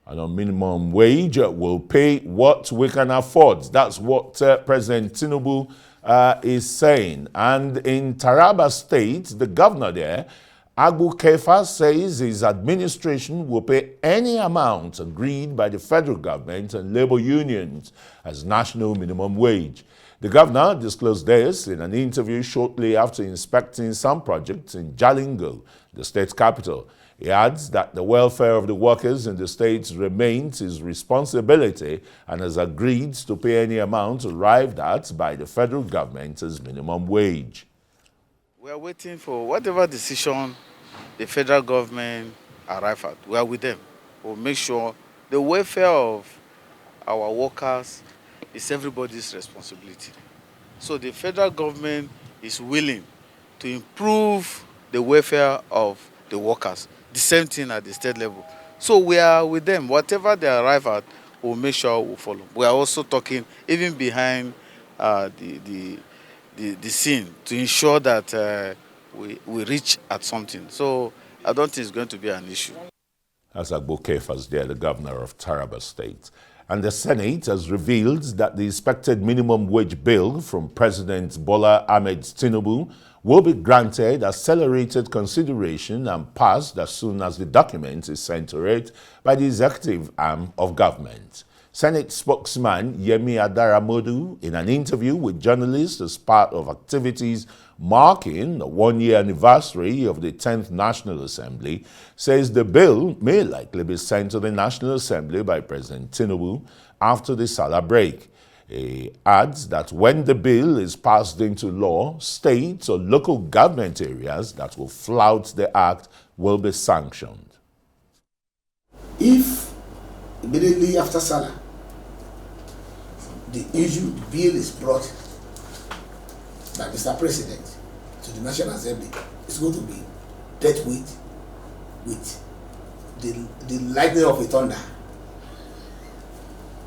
And a minimum wage will pay what we can afford. That's what President Tinubu is saying. And in Taraba State, the governor there, Abu Kefa, says his administration will pay any amount agreed by the federal government and labor unions as national minimum wage. The governor disclosed this in an interview shortly after inspecting some projects in Jalingo, the state capital. He adds that the welfare of the workers in the state remains his responsibility and has agreed to pay any amount arrived at by the federal government as minimum wage. We are waiting for whatever decision the federal government arrive at. We are with them. We'll make sure the welfare of our workers is everybody's responsibility. So the federal government is willing to improve the welfare of the workers. The same thing at the state level. So we are with them. Whatever they arrive at, we'll make sure we'll follow. We are also talking even behind the scene to ensure that we reach at something. So I don't think it's going to be an issue. As Abu Kefa's there, the governor of Taraba State. And the Senate has revealed that the expected minimum wage bill from President Bola Ahmed Tinubu will be granted accelerated consideration and passed as soon as the document is sent to it by the executive arm of government. Senate spokesman Yemi Adaramodu, in an interview with journalists as part of activities marking the one-year anniversary of the 10th National Assembly, says the bill may likely be sent to the National Assembly by President Tinubu after the Salah break. He adds that when the bill is passed into law, states or local government areas that will flout the act will be sanctioned. If immediately after Salah, the bill is brought by Mr. President to the National Assembly, it's going to be dealt with the lightning of a thunder.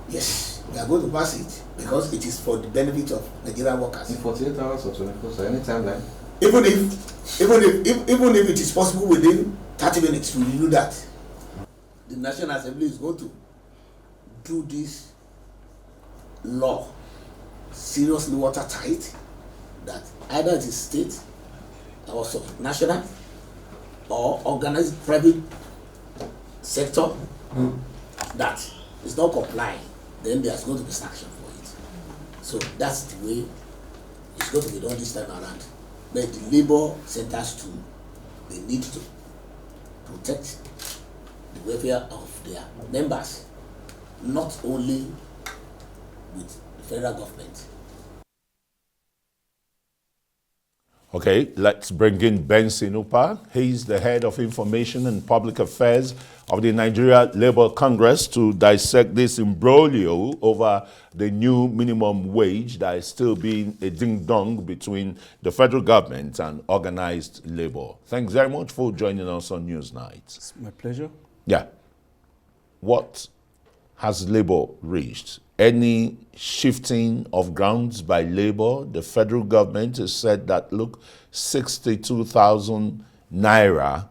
Yes, we are going to pass it because it is for the benefit of Nigerian workers. In 48 hours or 24 hours, any time line? Even if it is possible within 30 minutes, we will do that. The National Assembly is going to do this law seriously watertight, that either it is state, also national, or organized private sector that is not complying, then there's going to be sanction for it. So that's the way it's going to be done this time around. But the labor centers too, they need to protect the welfare of their members, not only with the federal government. Okay, let's bring in Benson Upah. He's the head of information and public affairs of the Nigeria Labour Congress to dissect this imbroglio over the new minimum wage that is still being a ding-dong between the federal government and organized labor. Thanks very much for joining us on Newsnight. It's my pleasure. Yeah. What has labor reached? Any shifting of grounds by labor? The federal government has said that, look, 62,000 naira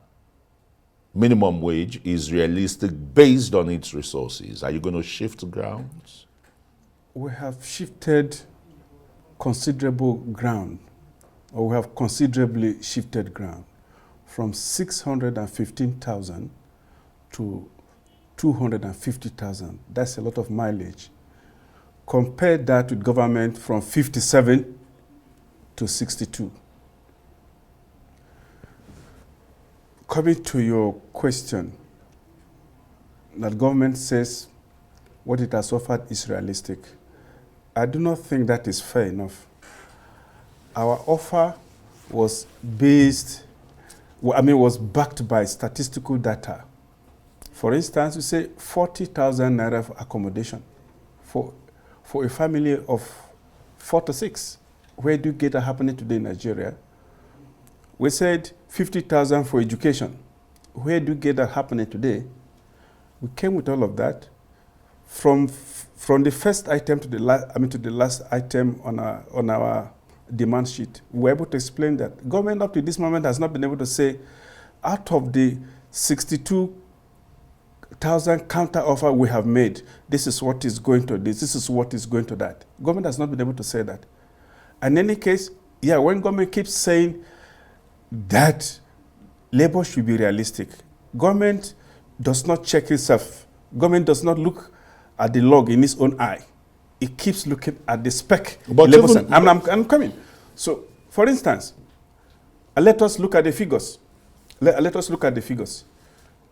minimum wage is realistic based on its resources. Are you going to shift grounds? We have shifted considerable ground, or we have considerably shifted ground from 615,000 to 250,000. That's a lot of mileage. Compare that with government from 57 to 62. Coming to your question, that government says what it has offered is realistic. I do not think that is fair enough. Our offer was was backed by statistical data. For instance, we say 40,000 naira for accommodation for a family of 4 to 6. Where do you get that happening today in Nigeria? We said 50,000 for education. Where do you get that happening today? We came with all of that. From the first item to the last item on our demand sheet, we were able to explain that government up to this moment has not been able to say, out of the 62 thousand counter offer we have made. This is what is going to this. This is what is going to that. Government has not been able to say that. In any case, yeah, when government keeps saying that labor should be realistic, government does not check itself. Government does not look at the log in its own eye. It keeps looking at the spec. But I'm coming. So, for instance, let us look at the figures. Let us look at the figures.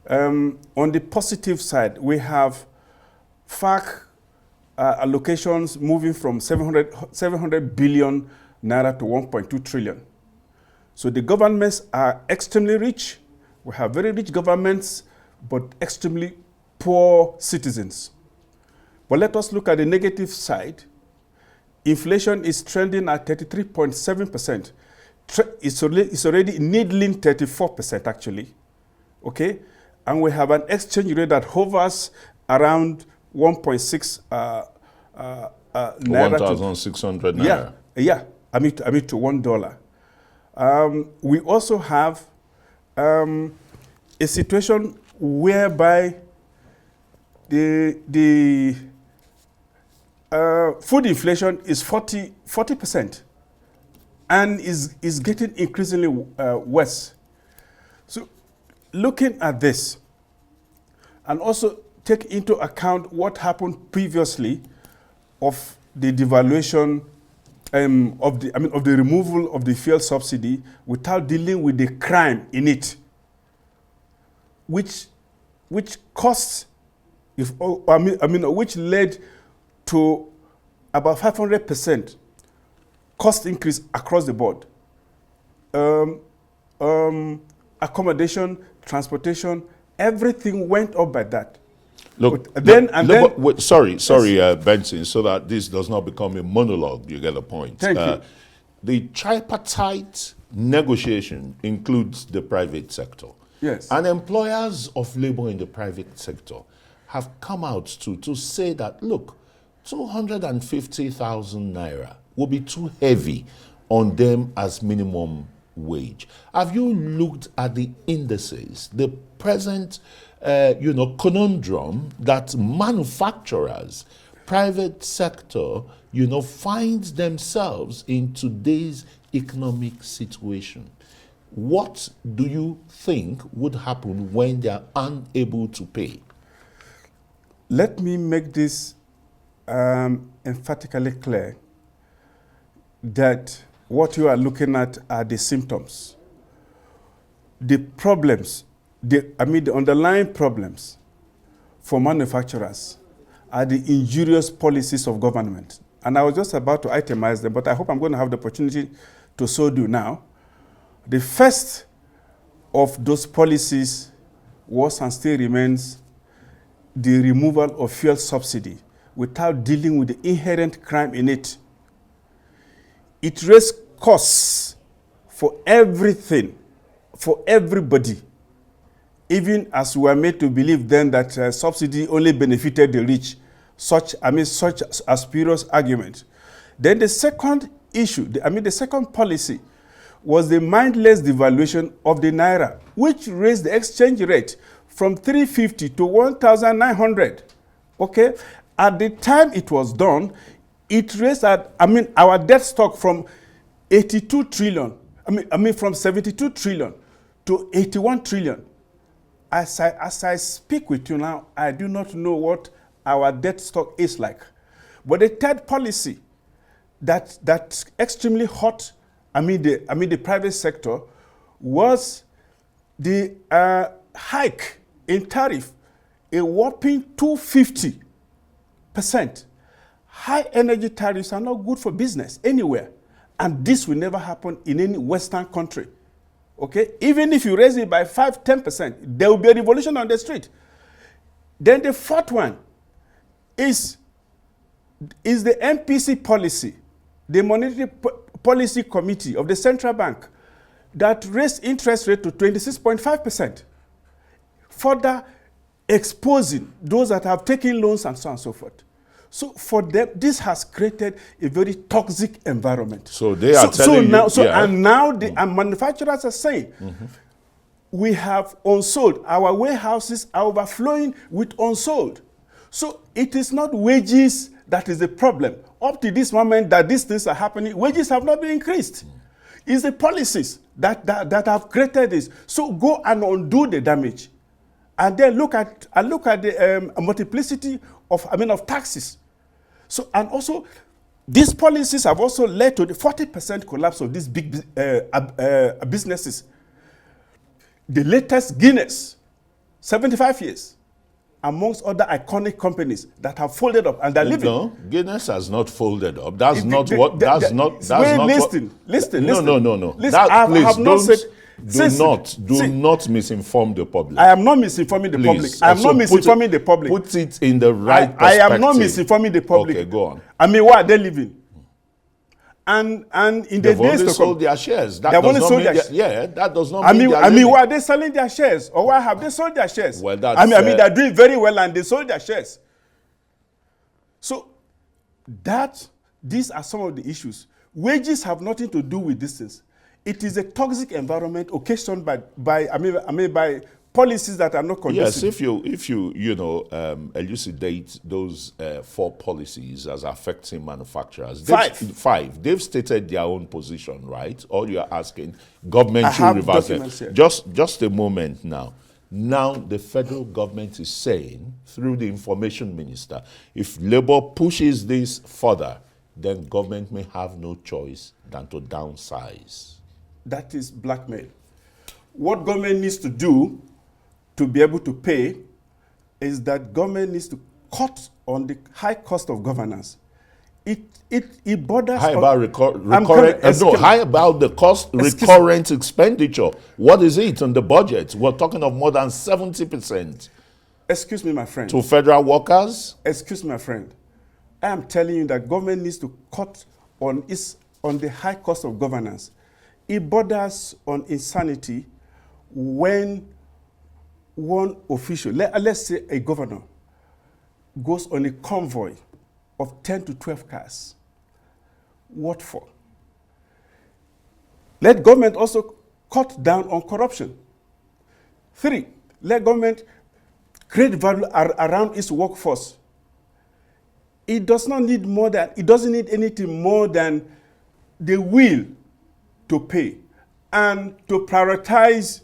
On the positive side, we have FARC allocations moving from 700 billion naira to 1.2 trillion. So the governments are extremely rich. We have very rich governments, but extremely poor citizens. But let us look at the negative side. Inflation is trending at 33.7%. It's already needling 34% actually, okay? And we have an exchange rate that hovers around 1.6 naira. 1,600 naira. Yeah, I mean to $1. We also have a situation whereby the food inflation is 40%. And is getting increasingly worse. So looking at this, and also take into account what happened previously of the devaluation of the removal of the fuel subsidy without dealing with the crime in it, which costs, which led to about 500% cost increase across the board. Accommodation, transportation, everything went up by that. Look, sorry, yes. Benson, so that this does not become a monologue, you get the point. Thank you. The tripartite negotiation includes the private sector. Yes. And employers of labor in the private sector have come out to say that, look, 250,000 naira will be too heavy on them as minimum wage. Have you looked at the indices, the present conundrum that manufacturers, private sector, find themselves in today's economic situation? What do you think would happen when they are unable to pay? Let me make this emphatically clear that what you are looking at are the symptoms. The problems, the underlying problems for manufacturers are the injurious policies of government. And I was just about to itemize them, but I hope I'm going to have the opportunity to so do now. The first of those policies was and still remains the removal of fuel subsidy without dealing with the inherent crime in it. It raised costs for everything, for everybody, even as we are made to believe then that subsidy only benefited the rich, such a spurious argument. Then the second issue, the second policy was the mindless devaluation of the naira, which raised the exchange rate from 350 to 1,900. Okay? At the time it was done, it raised our debt stock from 82 trillion, from 72 trillion to 81 trillion. As I speak with you now, I do not know what our debt stock is like. But the third policy that extremely hurt the private sector was the hike in tariff, a whopping 250%. High energy tariffs are not good for business anywhere. And this will never happen in any Western country. Okay? Even if you raise it by 5-10%, there will be a revolution on the street. Then the fourth one is the MPC policy, the Monetary Policy Committee of the Central Bank, that raised interest rate to 26.5%, further exposing those that have taken loans and so on and so forth. So for them, this has created a very toxic environment. So they are telling you. And now the manufacturers are saying, we have unsold. Our warehouses are overflowing with unsold. So it is not wages that is the problem. Up to this moment that these things are happening, wages have not been increased. It's the policies that have created this. So go and undo the damage. And then look at the multiplicity of taxes. So, and also, these policies have also led to the 40% collapse of these big businesses. The latest Guinness, 75 years, amongst other iconic companies that have folded up and they're living. No, Guinness has not folded up. That's Listen. No. Listen, Please do not misinform the public. I am not misinforming the public. I am not misinforming the public. Put it in the right I perspective. am not misinforming the public. Okay, go on. I mean, where are they living? And in the days to come, sold their shares. That they've does only not sold mean their that, yeah, that does not I mean. mean, why are they selling their shares, or why have they sold their shares? Well, that's, I mean, they're doing very well and they sold their shares. So these are some of the issues. Wages have nothing to do with these things. It is a toxic environment occasioned by policies that are not conducive. Yes, if you elucidate those 4 policies as affecting manufacturers. Five. They've stated their own position, right? All you are asking, government should reverse them. Just a moment now. Now the federal government is saying, through the information minister, if Labour pushes this further, then government may have no choice than to downsize. That is blackmail. What government needs to do to be able to pay is that government needs to cut on the high cost of governance. It borders How on, about how about the cost recurrent expenditure? What is it on the budget? We're talking of more than 70%. Excuse me, my friend. To federal workers? Excuse me, my friend. I am telling you that government needs to cut on the high cost of governance. It borders on insanity when one official, let's say a governor, goes on a convoy of 10 to 12 cars. What for? Let government also cut down on corruption. 3, let government create value around its workforce. It doesn't need anything more than the will to pay and to prioritize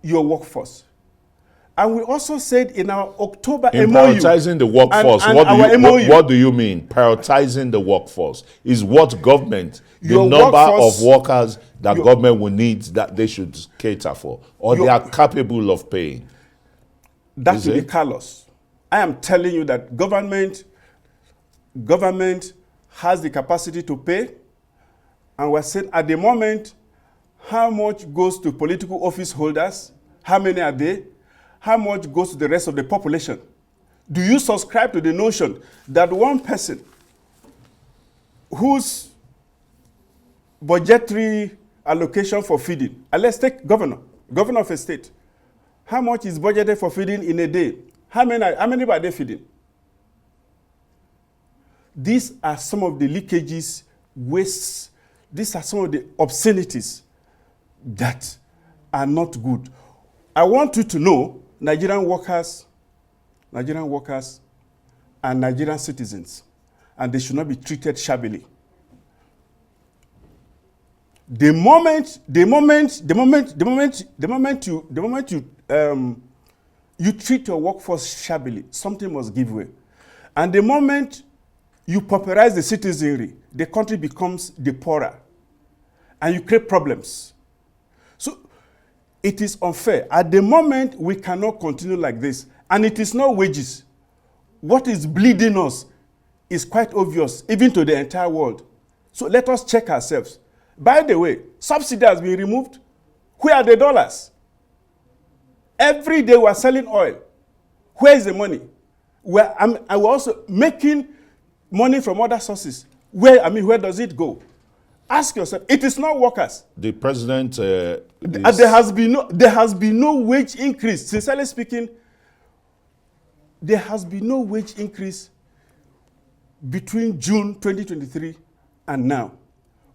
your workforce. And we also said in our October MOU. Prioritizing the workforce, what do you mean? Prioritizing the workforce is what government, the number of workers that government will need that they should cater for, or they are capable of paying. That will be callous. I am telling you that government has the capacity to pay, and we're saying at the moment, how much goes to political office holders? How many are they? How much goes to the rest of the population? Do you subscribe to the notion that one person whose budgetary allocation for feeding, and let's take governor of a state, how much is budgeted for feeding in a day? How many are they feeding? These are some of the leakages, wastes. These are some of the obscenities that are not good. I want you to know Nigerian workers are Nigerian citizens, and they should not be treated shabbily. The moment you treat your workforce shabbily, something must give way. And the moment you pauperize the citizenry, the country becomes the poorer, and you create problems. So it is unfair. At the moment, we cannot continue like this, and it is not wages. What is bleeding us is quite obvious, even to the entire world. So let us check ourselves. By the way, subsidy has been removed. Where are the dollars? Every day we're selling oil. Where is the money? We're also making money from other sources. Where does it go? Ask yourself. It is not workers. The president. There has been no wage increase. Sincerely speaking, there has been no wage increase between June 2023 and now.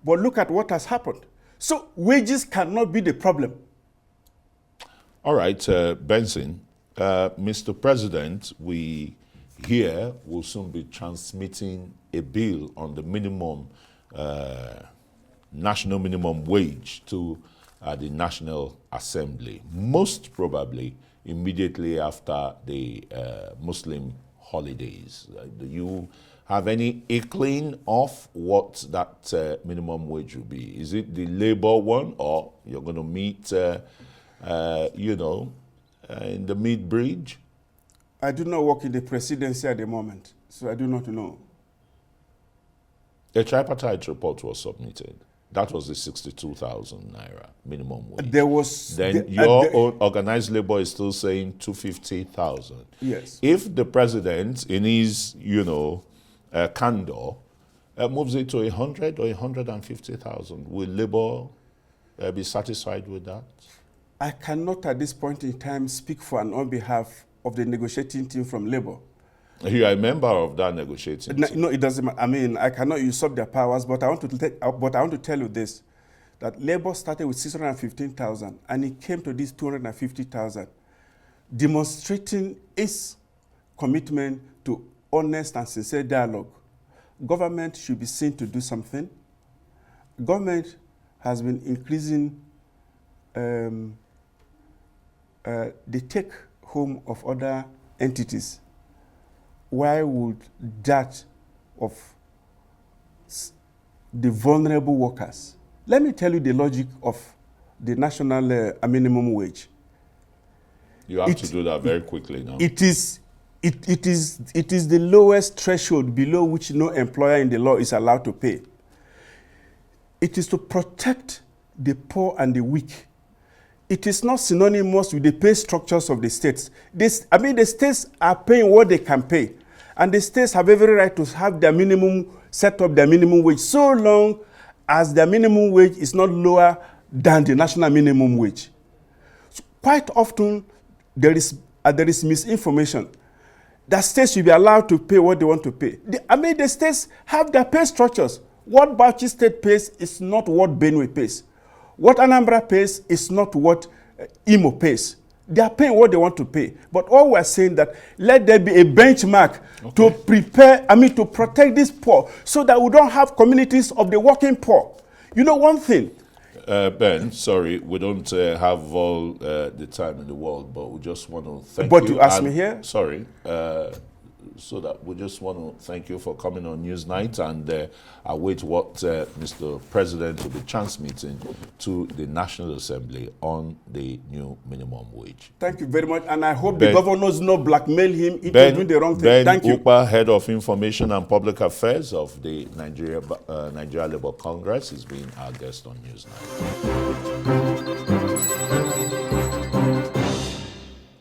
But look at what has happened. So wages cannot be the problem. All right, Benson. Mr. President, we here will soon be transmitting a bill on the minimum, national minimum wage to the National Assembly, most probably immediately after the Muslim holidays. Do you have any inkling of what that minimum wage will be? Is it the labor one, or you're going to meet, in the mid-bridge? I do not work in the presidency at the moment, so I do not know. A tripartite report was submitted. That was the 62,000 naira minimum wage. There was... Then your own organized labor is still saying 250,000. Yes. If the president, in his, candor, moves it to 100 or 150,000, will labor be satisfied with that? I cannot at this point in time speak for and on behalf of the negotiating team from Labour. You are a member of that negotiating team. No, it doesn't matter. I mean, I cannot usurp their powers, but I want to tell you this, that Labour started with 615,000 and it came to this 250,000, demonstrating its commitment to honest and sincere dialogue. Government should be seen to do something. Government has been increasing the take home of other entities. Why would that of the vulnerable workers? Let me tell you the logic of the national minimum wage. You have to do that very quickly now. It is the lowest threshold below which no employer in the law is allowed to pay. It is to protect the poor and the weak. It is not synonymous with the pay structures of the states. The states are paying what they can pay. And the states have every right to have their minimum, set up their minimum wage, so long as their minimum wage is not lower than the national minimum wage. So quite often, there is misinformation that states should be allowed to pay what they want to pay. The states have their pay structures. What Bauchi State pays is not what Benue pays. What Anambra pays is not what Imo pays. They are paying what they want to pay. But all we're saying that let there be a benchmark to to protect these poor so that we don't have communities of the working poor. You know one thing? Ben, sorry, we don't have all the time in the world, but we just want to thank you. But you asked me here? Sorry. So that we just want to thank you for coming on Newsnight and await what Mr. President will be transmitting to the National Assembly on the new minimum wage. Thank you very much, and I hope the governors not blackmail him into doing the wrong thing. Thank you. Upah, Head of Information and Public Affairs of the Nigeria Labour Congress, is being our guest on Newsnight.